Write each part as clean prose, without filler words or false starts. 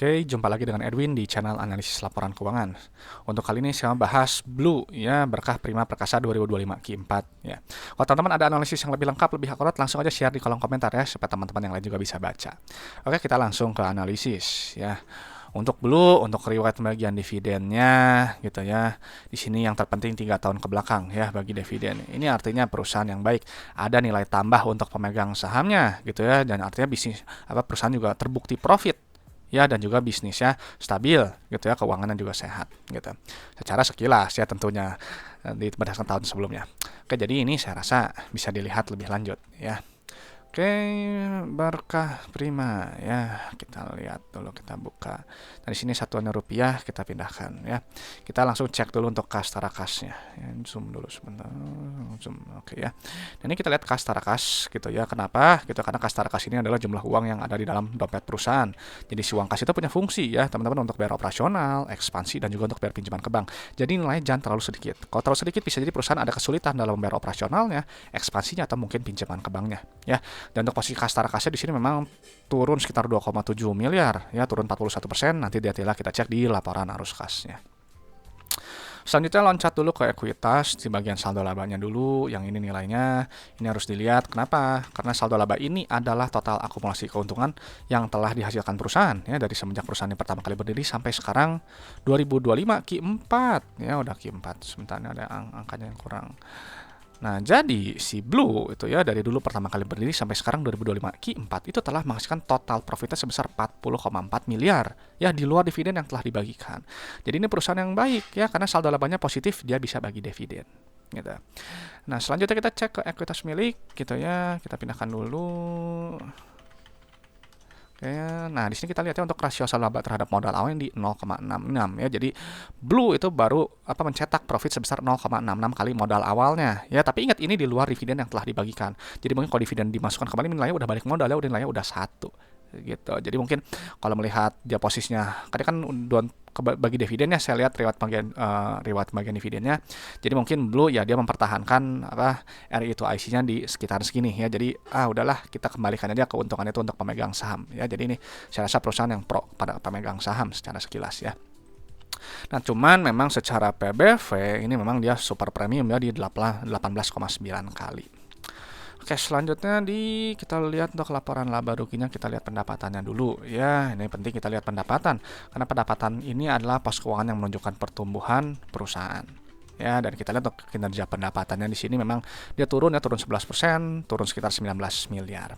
Oke, jumpa lagi dengan Edwin di channel analisis laporan keuangan. Untuk kali ini saya bahas Blue ya, berkah Prima Perkasa 2025 Q4 ya. Kalau teman-teman ada analisis yang lebih lengkap, lebih akurat, langsung aja share di kolom komentar ya supaya teman-teman yang lain juga bisa baca. Oke, kita langsung ke analisis ya. Untuk Blue, untuk riwayat bagian dividennya gitu ya. Di sini yang terpenting 3 tahun ke belakang ya bagi dividen. Ini artinya perusahaan yang baik, ada nilai tambah untuk pemegang sahamnya gitu ya, dan artinya bisnis perusahaan juga terbukti profit ya, dan juga bisnisnya stabil gitu ya, keuangannya juga sehat gitu. Secara sekilas ya tentunya berdasarkan tahun sebelumnya. Oke, jadi ini saya rasa bisa dilihat lebih lanjut ya. Oke, Berkah Prima ya, kita lihat dulu, kita buka. Nah, di sini satuannya rupiah, kita pindahkan ya. Kita langsung cek dulu untuk kas tarakasnya. Ya, zoom dulu sebentar. Zoom, oke ya. Nah, ini kita lihat kas tarakas gitu ya. Kenapa? Gitu, karena kas tarakas ini adalah jumlah uang yang ada di dalam dompet perusahaan. Jadi si uang kas itu punya fungsi ya, teman-teman, untuk bayar operasional, ekspansi, dan juga untuk bayar pinjaman ke bank. Jadi nilainya jangan terlalu sedikit. Kalau terlalu sedikit bisa jadi perusahaan ada kesulitan dalam membayar operasionalnya, ekspansinya, atau mungkin pinjaman ke banknya ya. Dan untuk posisi kas tarakasnya di sini memang turun sekitar 2,7 miliar ya, turun 41%. Nanti detailnya kita cek di laporan arus kasnya. Selanjutnya loncat dulu ke ekuitas di bagian saldo labanya dulu. Yang ini nilainya, ini harus dilihat. Kenapa? Karena saldo laba ini adalah total akumulasi keuntungan yang telah dihasilkan perusahaan ya, dari semenjak perusahaan yang pertama kali berdiri sampai sekarang 2025 Q4 ya, udah Q4. Sebentar, ada angkanya yang kurang. Nah, jadi si Blue itu ya, dari dulu pertama kali berdiri sampai sekarang 2025 Q4 itu telah menghasilkan total profitnya sebesar 40,4 miliar ya, di luar dividen yang telah dibagikan. Jadi ini perusahaan yang baik ya, karena saldo labanya positif, dia bisa bagi dividen gitu. Nah, selanjutnya kita cek ke ekuitas milik gitu ya. Kita pindahkan dulu. Nah, di sini kita lihat ya, untuk rasio saldo laba terhadap modal awal di 0,66 ya. Jadi Blue itu baru mencetak profit sebesar 0,66 kali modal awalnya ya. Tapi ingat, ini di luar dividen yang telah dibagikan. Jadi mungkin kalau dividen dimasukkan kembali, nilainya udah balik modal ya, udah nilainya udah 1 gitu. Jadi mungkin kalau melihat dia posisinya, tadi kan bagi dividennya, saya lihat riwayat bagian dividennya. Jadi mungkin Blue ya, dia mempertahankan RI to IC-nya di sekitar segini ya. Jadi udahlah, kita kembalikan aja keuntungan itu untuk pemegang saham ya. Jadi ini saya rasa perusahaan yang pro pada pemegang saham secara sekilas ya. Nah, cuman memang secara PBV ini memang dia super premium ya, di 18,9 kali. Oke, selanjutnya kita lihat untuk laporan laba ruginya, kita lihat pendapatannya dulu ya. Ini penting kita lihat pendapatan, karena pendapatan ini adalah pos keuangan yang menunjukkan pertumbuhan perusahaan ya. Dan kita lihat untuk kinerja pendapatannya di sini memang dia turun 11%, turun sekitar 19 miliar.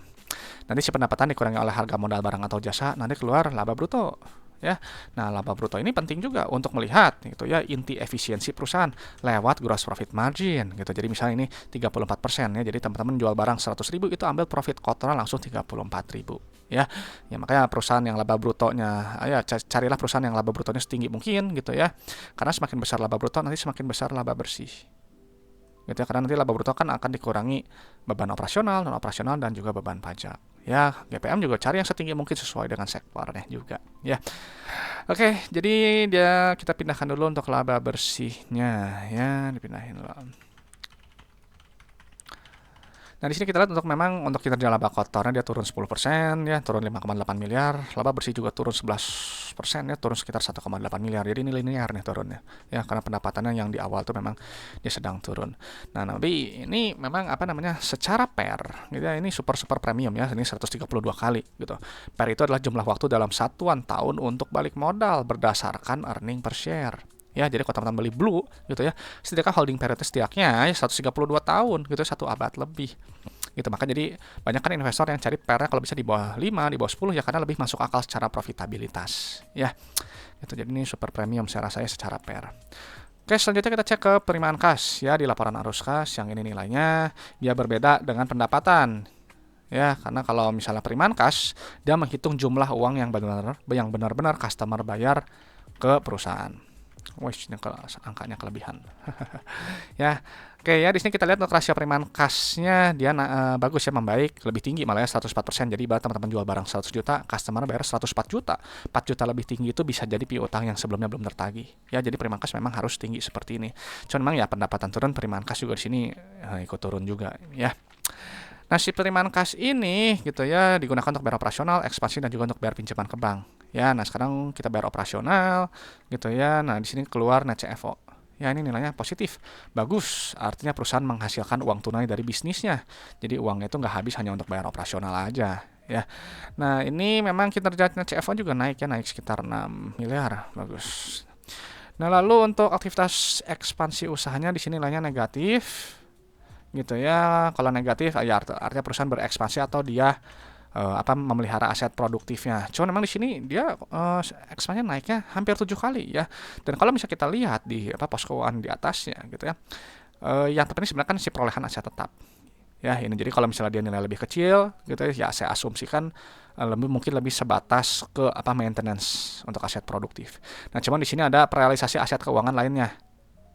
Nanti si pendapatan dikurangi oleh harga modal barang atau jasa, nanti keluar laba bruto ya. Nah, laba bruto ini penting juga untuk melihat gitu ya, inti efisiensi perusahaan lewat gross profit margin gitu. Jadi misalnya ini 34% ya. Jadi teman-teman jual barang 100.000, itu ambil profit kotoran langsung 34.000 ya. Ya, makanya perusahaan yang laba brutonya carilah perusahaan yang laba brutonya setinggi mungkin gitu ya. Karena semakin besar laba bruto, nanti semakin besar laba bersih gitu ya, karena nanti laba bruto kan akan dikurangi beban operasional, non operasional, dan juga beban pajak ya. GPM juga cari yang setinggi mungkin sesuai dengan sektornya juga ya. Oke, jadi kita pindahkan dulu untuk laba bersihnya ya, dipindahin dulu. Nah, di sini kita lihat untuk kinerja laba kotornya, dia turun 10% ya, turun 5,8 miliar. Laba bersih juga turun 11% ya, turun sekitar 1,8 miliar. Jadi ini linear nih turunnya ya, karena pendapatannya yang di awal tuh memang dia sedang turun. Nah, tapi ini memang secara PER gitu ya, ini super premium ya, ini 132 kali gitu. PER itu adalah jumlah waktu dalam satuan tahun untuk balik modal berdasarkan earning per share. Ya, jadi kalau teman-teman beli Blue gitu ya, setidaknya holding periodnya setidaknya 132 tahun gitu, 1 abad lebih gitu. Maka jadi banyak kan investor yang cari PER-nya kalau bisa di bawah 5, di bawah 10 ya, karena lebih masuk akal secara profitabilitas ya. Itu jadi ini super premium saya rasa ya secara PER. Oke, selanjutnya kita cek ke penerimaan kas ya, di laporan arus kas. Yang ini nilainya dia berbeda dengan pendapatan ya, karena kalau misalnya penerimaan kas, dia menghitung jumlah uang yang benar-benar customer bayar ke perusahaan. Ini angkanya kelebihan. Ya. Oke ya, di sini kita lihat untuk rasio penerimaan kasnya, dia bagus ya, membaik, lebih tinggi malah ya, 104%. Jadi teman-teman jual barang 100 juta, customer bayar 104 juta. 4 juta lebih tinggi itu bisa jadi piutang yang sebelumnya belum tertagih. Ya, jadi penerimaan kas memang harus tinggi seperti ini. Cuman memang ya, pendapatan turun, penerimaan kas juga di sini ikut turun juga ya. Nah, si penerimaan kas ini gitu ya, digunakan untuk bayar operasional, ekspansi, dan juga untuk bayar pinjaman ke bank Ya, nah sekarang kita bayar operasional gitu ya. Nah, di sini keluar net CFO. Ya, ini nilainya positif. Bagus, artinya perusahaan menghasilkan uang tunai dari bisnisnya. Jadi uangnya itu nggak habis hanya untuk bayar operasional aja ya. Nah, ini memang kinerja net CFO juga naik ya, naik sekitar 6 miliar. Bagus. Nah, lalu untuk aktivitas ekspansi usahanya di sini nilainya negatif gitu ya. Kalau negatif ya artinya perusahaan berekspansi atau dia memelihara aset produktifnya. Cuman memang di sini dia ekspansinya naiknya hampir 7 kali ya. Dan kalau misalnya kita lihat di pos keuangan di atasnya gitu ya, yang terpenting sebenarnya kan si perolehan aset tetap. Ya, ini jadi kalau misalnya dia nilai lebih kecil gitu ya saya asumsikan mungkin lebih sebatas ke maintenance untuk aset produktif. Nah, cuman di sini ada realisasi aset keuangan lainnya.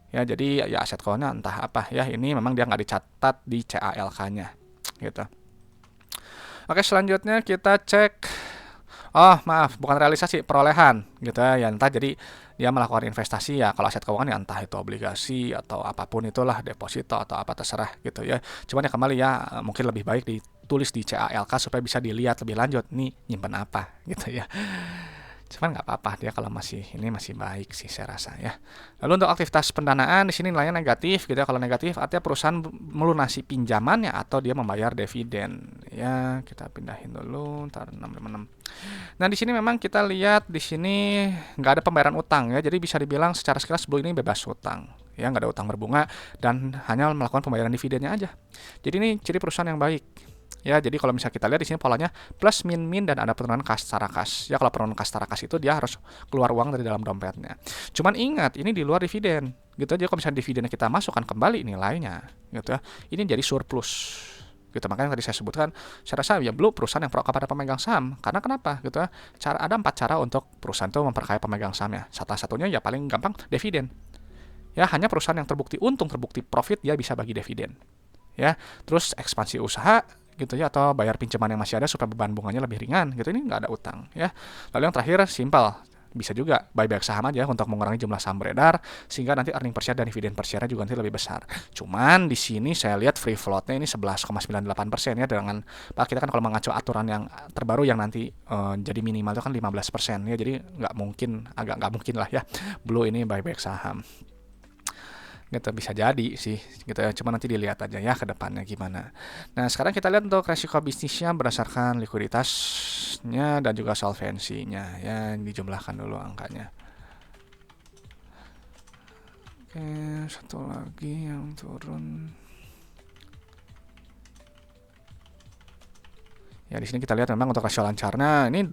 Ya, jadi ya aset keuangannya entah apa ya. Ini memang dia nggak dicatat di CALK-nya gitu. Oke, selanjutnya kita cek. Oh, maaf, bukan realisasi, perolehan gitu ya. Entah jadi dia melakukan investasi ya, kalau aset keuangan ya entah itu obligasi atau apapun itulah, deposito atau apa terserah gitu ya. Cuman ya kembali ya mungkin lebih baik ditulis di CALK supaya bisa dilihat lebih lanjut nih nyimpen apa gitu ya. Cuman nggak apa-apa dia kalau ini masih baik sih saya rasa ya. Lalu untuk aktivitas pendanaan di sini nilainya negatif gitu ya. Kalau negatif artinya perusahaan melunasi pinjamannya atau dia membayar dividen. Ya, kita pindahin dulu ntar 656. Nah, di sini memang kita lihat di sini nggak ada pembayaran utang ya. Jadi bisa dibilang secara sekilas Blue ini bebas utang. Ya, nggak ada utang berbunga dan hanya melakukan pembayaran dividennya aja. Jadi ini ciri perusahaan yang baik. Ya, jadi kalau misalnya kita lihat di sini polanya plus min dan ada penurunan kas secara kas. Ya, kalau penurunan kas secara kas itu dia harus keluar uang dari dalam dompetnya. Cuman ingat, ini di luar dividen. Gitu aja kalau misalnya dividennya kita masukkan kembali nilainya, gitu ya. Ini jadi surplus. Gitu, makanya tadi saya sebutkan, saya rasa ya Blue perusahaan yang pro kepada pemegang saham. Karena kenapa? Gitu ya. Ada 4 cara untuk perusahaan itu memperkaya pemegang sahamnya. Salah satunya ya paling gampang dividen. Ya, hanya perusahaan yang terbukti untung, terbukti profit dia bisa bagi dividen. Ya, terus ekspansi usaha gitu ya, atau bayar pinjaman yang masih ada supaya beban bunganya lebih ringan gitu, ini nggak ada utang ya. Lalu yang terakhir simpel, bisa juga buyback saham aja untuk mengurangi jumlah saham beredar sehingga nanti earning per share dan dividen per share juga nanti lebih besar. Cuman di sini saya lihat free floatnya ini 11,98% ya, dengan kita kan kalau mengacu aturan yang terbaru yang nanti jadi minimal itu kan 15% ya, jadi agak nggak mungkin lah ya Blue ini buyback saham gitu. Bisa jadi sih gitu ya, cuma nanti dilihat aja ya ke depannya gimana. Nah, sekarang kita lihat untuk resiko bisnisnya berdasarkan likuiditasnya dan juga solvensinya ya, dijumlahkan dulu angkanya. Oke, satu lagi yang turun ya, di sini kita lihat memang untuk rasio lancarnya ini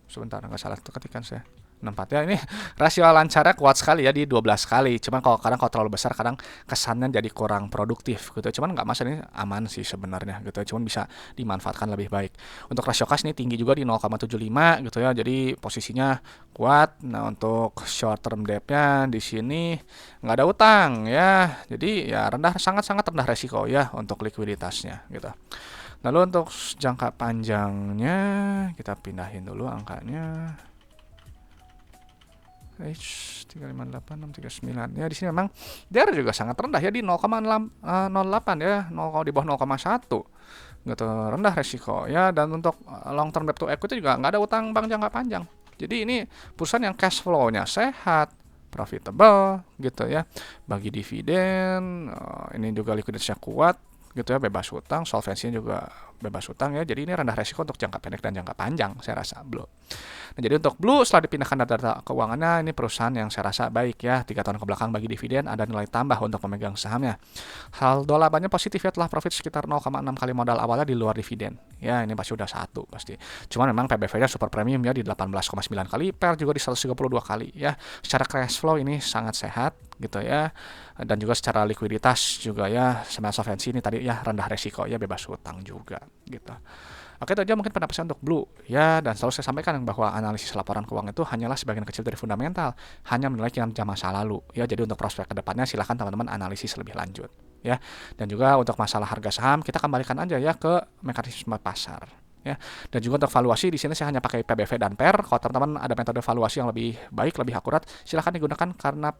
sebentar nggak salah tuh ketikan saya 64 ya, ini rasio lancarnya kuat sekali ya di 12 kali. Cuman kalau terlalu besar kadang kesannya jadi kurang produktif gitu. Cuman nggak masalah, ini aman sih sebenarnya gitu. Cuman bisa dimanfaatkan lebih baik. Untuk rasio kas ini tinggi juga di 0,75 gitu ya. Jadi posisinya kuat. Nah, untuk short term debt-nya di sini nggak ada utang ya. Jadi ya sangat-sangat rendah resiko ya untuk likuiditasnya gitu. Lalu untuk jangka panjangnya kita pindahin dulu angkanya. 358,639 ya, di sini memang DR juga sangat rendah ya di 0,08 ya, 0 di bawah 0,1 gitu, rendah resiko ya. Dan untuk long term debt to equity juga nggak ada utang bank jangka panjang. Jadi ini perusahaan yang cash flow-nya sehat, profitable gitu ya, bagi dividen, ini juga likuiditasnya kuat gitu ya, bebas utang, solvensinya juga bebas utang ya. Jadi ini rendah resiko untuk jangka pendek dan jangka panjang saya rasa Blue. Nah, jadi untuk Blue setelah dipindahkan data keuangannya, ini perusahaan yang saya rasa baik ya. 3 tahun ke belakang bagi dividen ada nilai tambah untuk pemegang sahamnya. Saldo labanya positif ya, telah profit sekitar 0,6 kali modal awalnya di luar dividen. Ya, ini pasti udah 1 pasti. Cuman memang PBV-nya super premium ya di 18,9 kali, PER juga di 132 kali ya. Secara cash flow ini sangat sehat gitu ya. Dan juga secara likuiditas juga ya, sama solvensi ini tadi ya rendah resiko ya, bebas utang juga gitu. Oke, itu aja mungkin pendapat saya untuk Blue ya, dan selalu saya sampaikan bahwa analisis laporan keuangan itu hanyalah sebagian kecil dari fundamental, hanya menilai kinerja masa lalu ya. Jadi untuk prospek kedepannya silahkan teman-teman analisis lebih lanjut ya. Dan juga untuk masalah harga saham kita kembalikan aja ya ke mekanisme pasar ya. Dan juga untuk valuasi di sini saya hanya pakai PBV dan PER. Kalau teman-teman ada metode valuasi yang lebih baik, lebih akurat, silahkan digunakan karena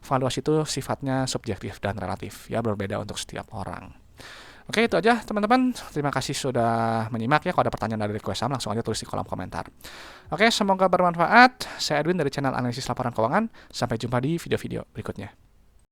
valuasi itu sifatnya subjektif dan relatif ya, berbeda untuk setiap orang. Oke, itu aja teman-teman. Terima kasih sudah menyimak ya. Kalau ada pertanyaan dari request saham, langsung aja tulis di kolom komentar. Oke, semoga bermanfaat. Saya Edwin dari channel Analisis Laporan Keuangan. Sampai jumpa di video-video berikutnya.